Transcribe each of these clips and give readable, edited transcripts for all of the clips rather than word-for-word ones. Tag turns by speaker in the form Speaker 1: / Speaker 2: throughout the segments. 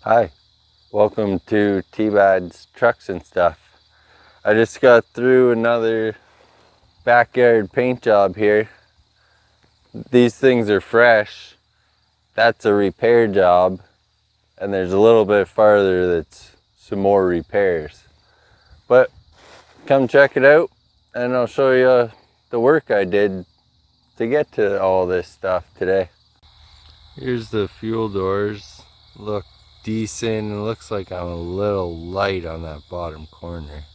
Speaker 1: Hi, welcome to T-Bad's Trucks and Stuff. I just got through another backyard paint job here. These things are fresh. That's a repair job, and there's a little bit farther that's some more repairs. But come check it out and I'll show you the work I did to get to all this stuff today. Here's the fuel doors. Look decent. It looks like I'm a little light on that bottom corner.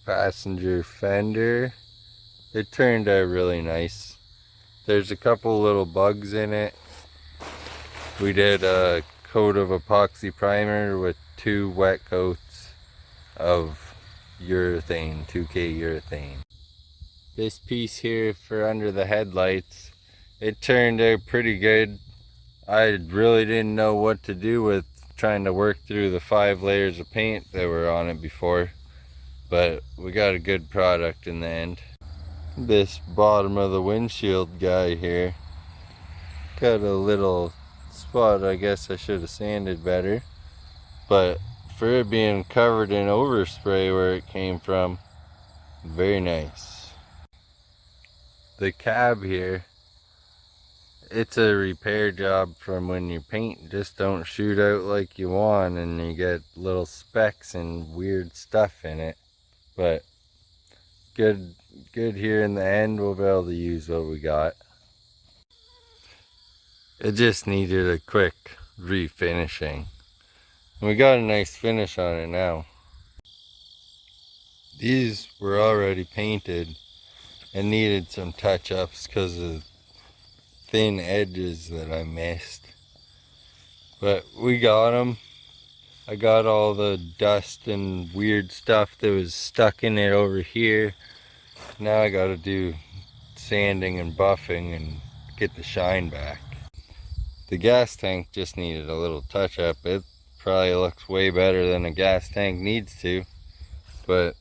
Speaker 1: Passenger fender. It turned out really nice. There's a couple little bugs in it. We did a coat of epoxy primer with 2 wet coats of urethane, 2K urethane. This piece here for under the headlights, it turned out pretty good. I really didn't know what to do with trying to work through the 5 layers of paint that were on it before, but we got a good product in the end. This bottom of the windshield guy here got a little spot. I guess I should have sanded better, but for it being covered in overspray where it came from, very nice. The cab here, it's a repair job from when your paint just don't shoot out like you want and you get little specks and weird stuff in it, but good here in the end. We'll be able to use what we got. It just needed a quick refinishing. We got a nice finish on it now. These were already painted and needed some touch-ups because of thin edges that I missed. But we got them. I got all the dust and weird stuff that was stuck in it over here. Now I got to do sanding and buffing and get the shine back. The gas tank just needed a little touch-up. It probably looks way better than a gas tank needs to, but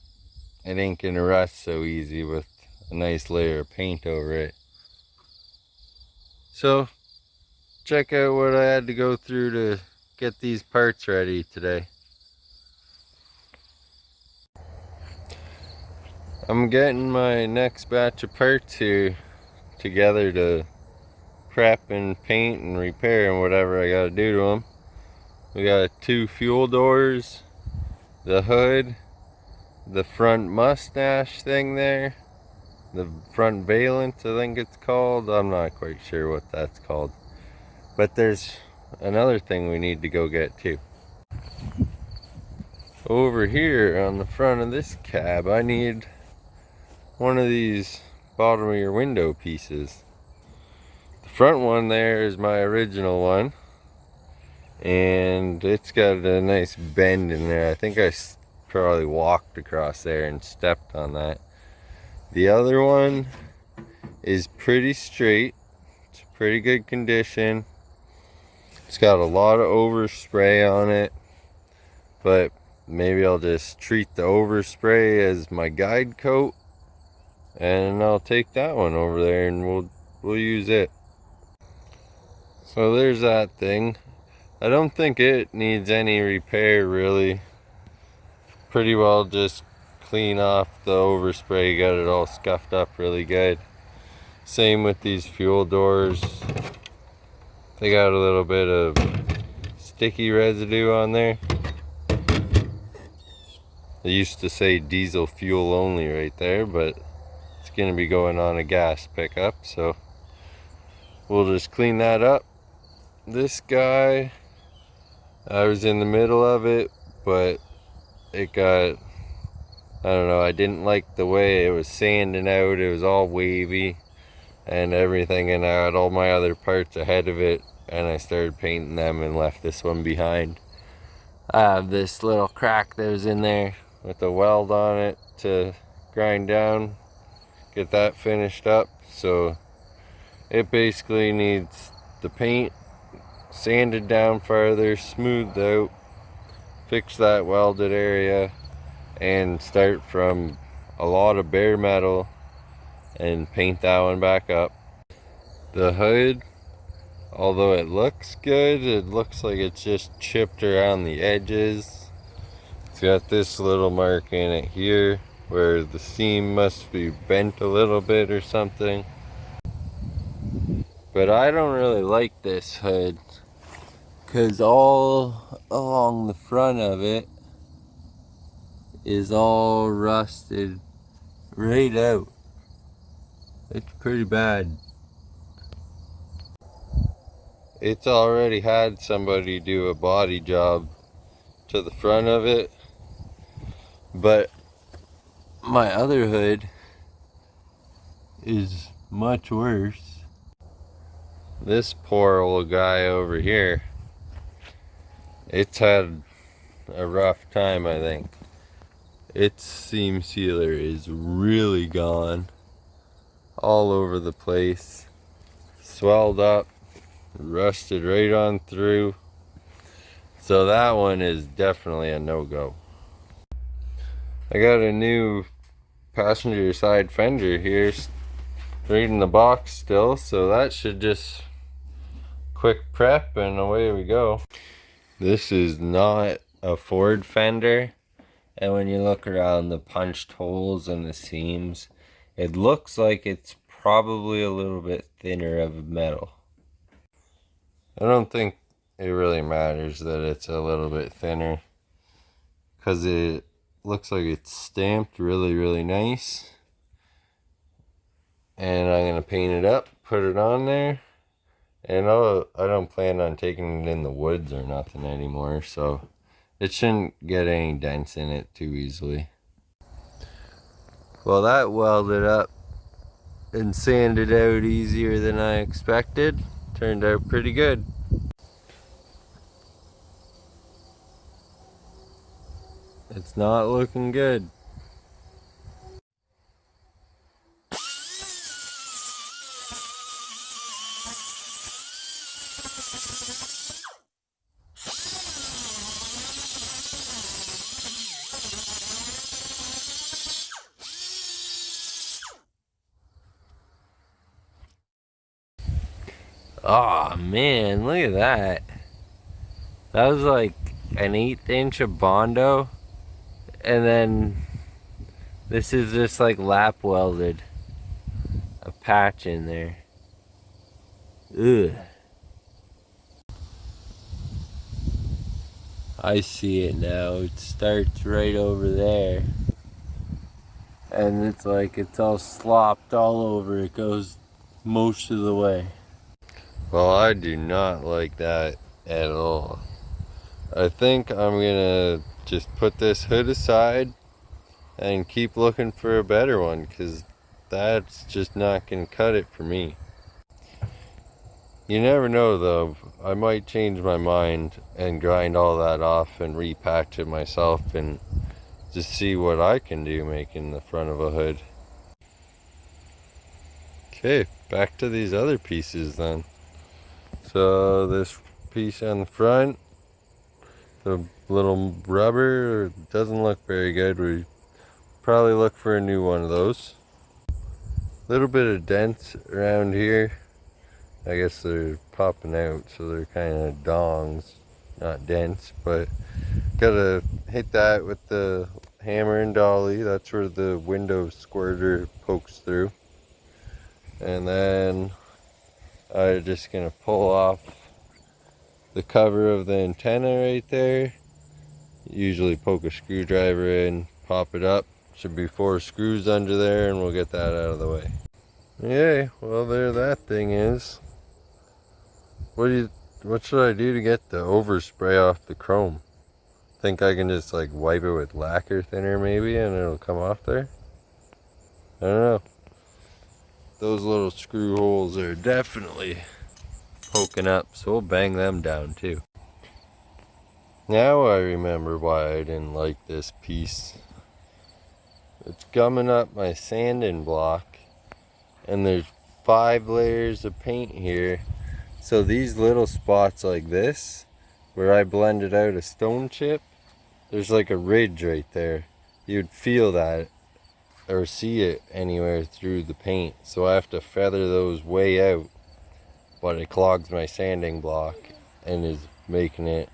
Speaker 1: it ain't gonna rust so easy with a nice layer of paint over it. So check out what I had to go through to get these parts ready today. I'm getting my next batch of parts here together to prep and paint and repair and whatever I gotta do to them. We got 2 fuel doors, the hood, the front mustache thing there, the front valance I think it's called. I'm not quite sure what that's called, but there's another thing we need to go get too. Over here on the front of this cab, I need one of these bottom of your window pieces. The front one there is my original one, and it's got a nice bend in there. I think I probably walked across there and stepped on that. The other one is pretty straight. It's pretty good condition. It's got a lot of overspray on it, but maybe I'll just treat the overspray as my guide coat and I'll take that one over there and we'll use it. So there's that thing. I don't think it needs any repair really. Pretty well just clean off the overspray, got it all scuffed up really good. Same with these fuel doors. They got a little bit of sticky residue on there. They used to say diesel fuel only right there, but it's gonna be going on a gas pickup, so we'll just clean that up. This guy, I was in the middle of it, but it got, I don't know, I didn't like the way it was sanding out. It was all wavy and everything, and I had all my other parts ahead of it, and I started painting them and left this one behind. I have this little crack that was in there with a weld on it to grind down, get that finished up. So it basically needs the paint sanded down farther, smoothed out, fix that welded area, and start from a lot of bare metal and paint that one back up. The hood, Although it looks good, it looks like it's just chipped around the edges. It's got this little mark in it here where the seam must be bent a little bit or something. But I don't really like this hood because all along the front of it is all rusted right out. It's pretty bad. It's already had somebody do a body job to the front of it, but my other hood is much worse. This poor old guy over here, it's had a rough time, I think. Its seam sealer is really gone all over the place, swelled up, rusted right on through. So that one is definitely a no-go. I got a new passenger side fender here right in the box still, so that should just quick prep and away we go. This is not a Ford fender, and when you look around the punched holes and the seams, it looks like it's probably a little bit thinner of metal. I don't think it really matters that it's a little bit thinner, because it looks like it's stamped really nice. And I'm gonna paint it up, put it on there, and I don't plan on taking it in the woods or nothing anymore, so it shouldn't get any dents in it too easily. Well, that welded up and sanded out easier than I expected. Turned out pretty good. It's not looking good. Oh man, look at that. That was like an 1/8 inch of Bondo, and then this is just like lap welded a patch in there. Ugh. I see it now. It starts right over there, and it's like it's all slopped all over. It goes most of the way. Well, I do not like that at all. I think I'm gonna just put this hood aside and keep looking for a better one, because that's just not gonna cut it for me. You never know though, I might change my mind and grind all that off and repatch it myself and just see what I can do making the front of a hood. Okay, back to these other pieces then. So this piece on the front, the little rubber, doesn't look very good. We probably look for a new one of those. Little bit of dents around here. I guess they're popping out, so they're kind of dongs, not dents, but gotta hit that with the hammer and dolly. That's where the window squirter pokes through. And then I'm just gonna pull off the cover of the antenna right there. Usually poke a screwdriver in, pop it up. Should be 4 screws under there, and we'll get that out of the way. Okay, well there that thing is. What should I do to get the overspray off the chrome? Think I can just like wipe it with lacquer thinner maybe and it'll come off there? I don't know. Those little screw holes are definitely poking up, so we'll bang them down too. Now I remember why I didn't like this piece. It's gumming up my sanding block, and there's 5 layers of paint here. So these little spots like this, where I blended out a stone chip, there's like a ridge right there. You'd feel that or see it anywhere through the paint. So I have to feather those way out but it clogs my sanding block and is making it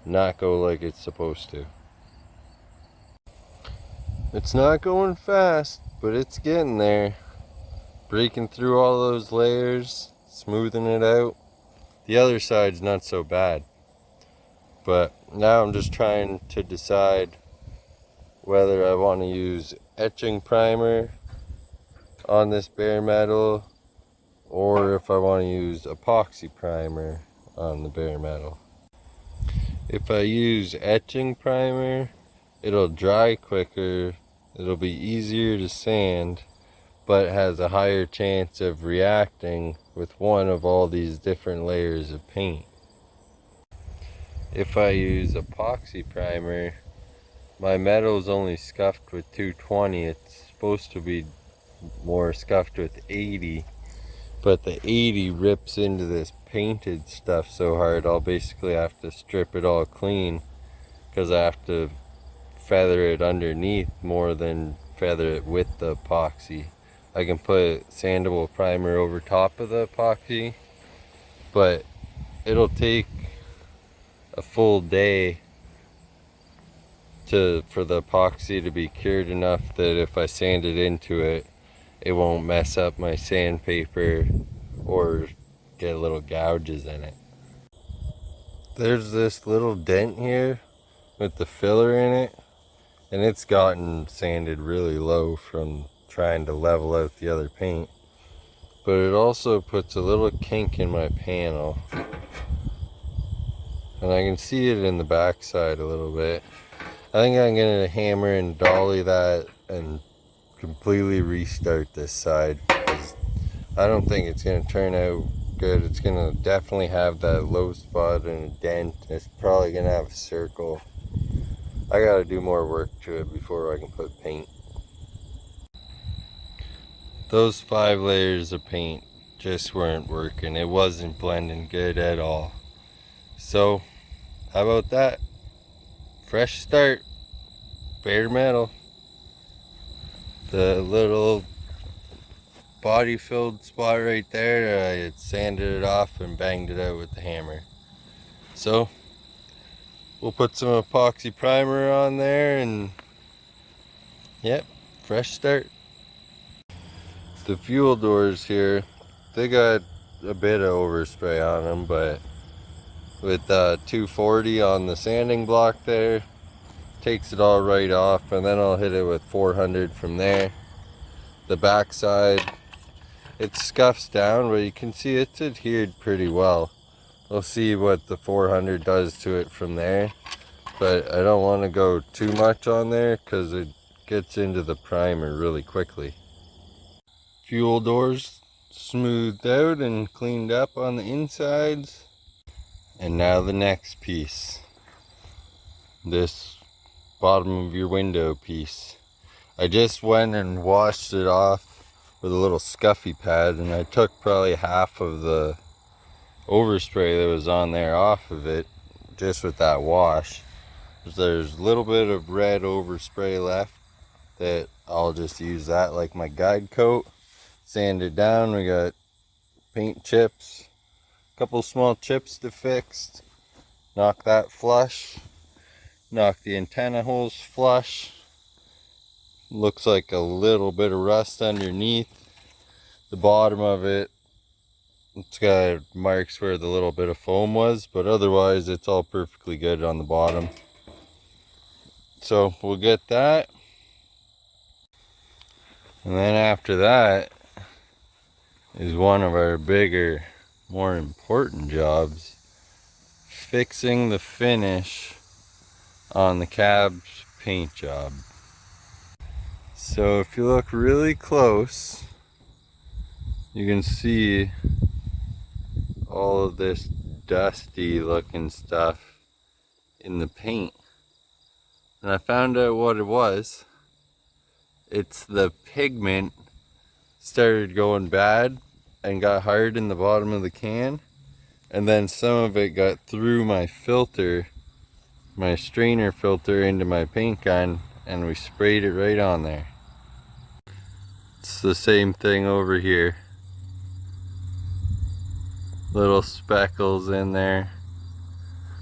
Speaker 1: not go like it's supposed to. It's not going fast, but it's getting there. Breaking through all those layers, smoothing it out. The other side's not so bad. But now I'm just trying to decide whether I want to use etching primer on this bare metal or if I want to use epoxy primer on the bare metal. If I use etching primer, it'll dry quicker, it'll be easier to sand, but it has a higher chance of reacting with one of all these different layers of paint. If I use epoxy primer, my metal is only scuffed with 220. It's supposed to be more scuffed with 80, but the 80 rips into this painted stuff so hard I'll basically have to strip it all clean because I have to feather it underneath more than feather it with the epoxy. I can put sandable primer over top of the epoxy, but it'll take a full day for the epoxy to be cured enough that if I sand it into it, it won't mess up my sandpaper or get little gouges in it. There's this little dent here with the filler in it, and it's gotten sanded really low from trying to level out the other paint. But it also puts a little kink in my panel, and I can see it in the backside a little bit. I think I'm gonna hammer and dolly that and completely restart this side, because I don't think it's gonna turn out good. It's gonna definitely have that low spot and a dent. It's probably gonna have a circle. I gotta do more work to it before I can put paint. Those 5 layers of paint just weren't working. It wasn't blending good at all. So how about that? Fresh start, bare metal. The little body filled spot right there, I had sanded it off and banged it out with the hammer. So we'll put some epoxy primer on there and yep, fresh start. The fuel doors here, they got a bit of overspray on them, but with 240 on the sanding block there, takes it all right off, and then I'll hit it with 400 from there. The back side, it scuffs down, but you can see it's adhered pretty well. We'll see what the 400 does to it from there, but I don't want to go too much on there because it gets into the primer really quickly. Fuel doors smoothed out and cleaned up on the insides. And now the next piece, this bottom of your window piece. I just went and washed it off with a little scuffy pad, and I took probably half of the overspray that was on there off of it just with that wash. There's a little bit of red overspray left that I'll just use that like my guide coat. Sand it down. We got paint chips, a couple small chips to fix, knock that flush, knock the antenna holes flush. Looks like a little bit of rust underneath the bottom of it. It's got marks where the little bit of foam was, but otherwise it's all perfectly good on the bottom. So we'll get that, and then after that is one of our bigger, more important jobs, fixing the finish on the cab's paint job. So if you look really close, you can see all of this dusty looking stuff in the paint. And I found out what it was. It's the pigment started going bad and got hard in the bottom of the can, and then some of it got through my filter, my strainer filter, into my paint gun, and we sprayed it right on there. It's the same thing over here. little speckles in there.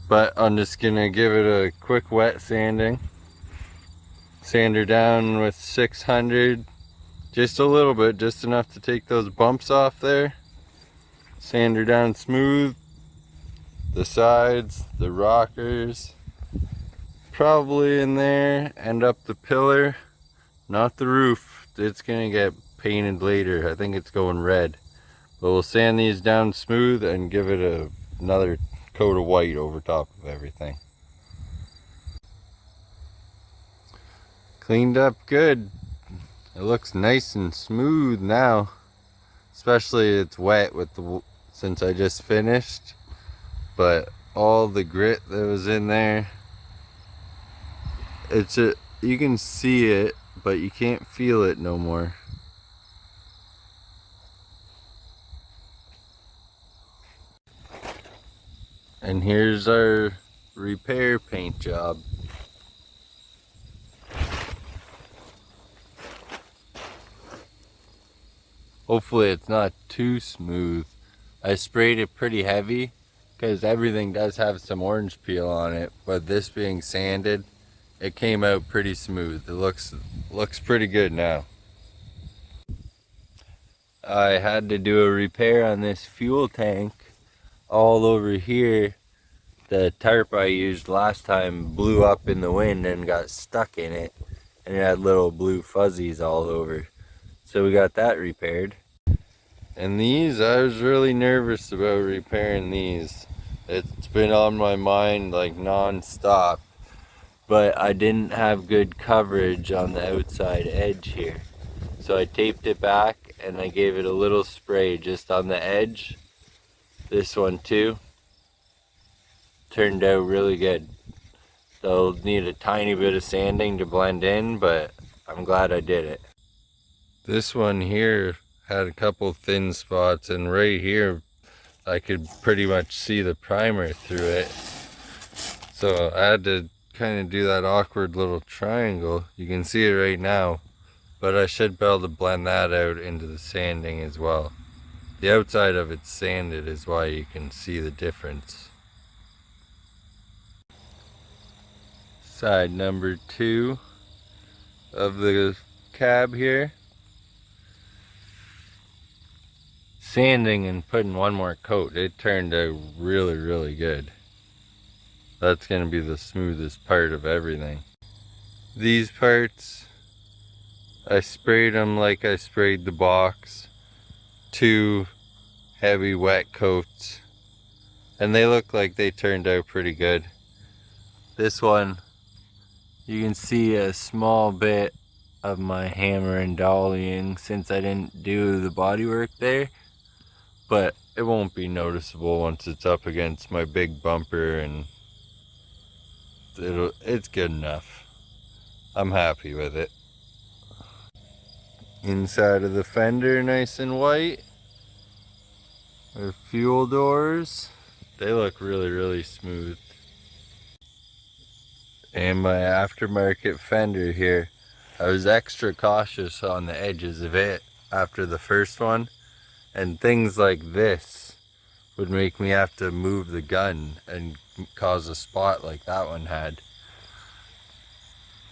Speaker 1: But I'm just gonna give it a quick wet sanding. Sand her down with 600, just a little bit, just enough to take those bumps off there. Sand her down smooth. The sides, the rockers, probably in there, and up the pillar, not the roof. It's gonna get painted later. I think it's going red. But we'll sand these down smooth and give it another coat of white over top of everything. Cleaned up good. It looks nice and smooth now. Especially it's wet with since I just finished. But all the grit that was in there, you can see it, but you can't feel it no more. And here's our repair paint job. Hopefully it's not too smooth. I sprayed it pretty heavy because everything does have some orange peel on it, but this being sanded, it came out pretty smooth. It looks pretty good now. I had to do a repair on this fuel tank. All over here, the tarp I used last time blew up in the wind and got stuck in it, and it had little blue fuzzies all over. So we got that repaired. And these, I was really nervous about repairing these. It's been on my mind like non-stop, but I didn't have good coverage on the outside edge here. So I taped it back and I gave it a little spray just on the edge. This one too. Turned out really good. They'll need a tiny bit of sanding to blend in, but I'm glad I did it. This one here had a couple thin spots, and right here I could pretty much see the primer through it. So I had to kind of do that awkward little triangle. You can see it right now, but I should be able to blend that out into the sanding as well. The outside of it's sanded is why you can see the difference. Side number 2 of the cab here. Sanding and putting one more coat, it turned out really, really good. That's going to be the smoothest part of everything. These parts, I sprayed them like I sprayed the box. 2 heavy wet coats. And they look like they turned out pretty good. This one, you can see a small bit of my hammer and dollying since I didn't do the bodywork there. But it won't be noticeable once it's up against my big bumper, and it's good enough. I'm happy with it. Inside of the fender, nice and white. Our fuel doors, they look really, really smooth. And my aftermarket fender here, I was extra cautious on the edges of it after the first one. And things like this would make me have to move the gun and cause a spot like that one had.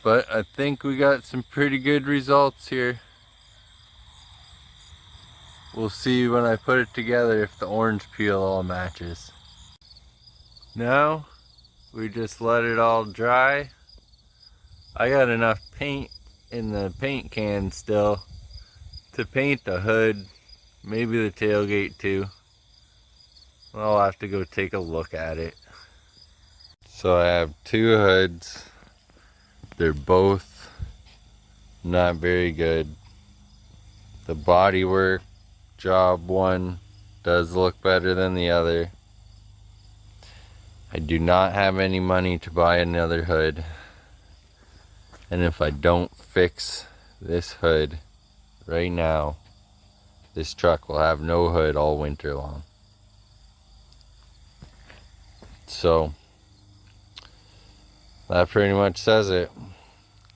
Speaker 1: But I think we got some pretty good results here. We'll see when I put it together if the orange peel all matches. Now we just let it all dry. I got enough paint in the paint can still to paint the hood, maybe the tailgate too. I'll have to go take a look at it. So I have 2 hoods. They're both not very good. The bodywork job one does look better than the other. I do not have any money to buy another hood. And if I don't fix this hood right now, this truck will have no hood all winter long. So that pretty much says it.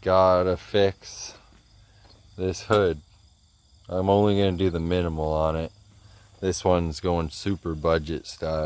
Speaker 1: Gotta fix this hood. I'm only gonna do the minimal on it. This one's going super budget style.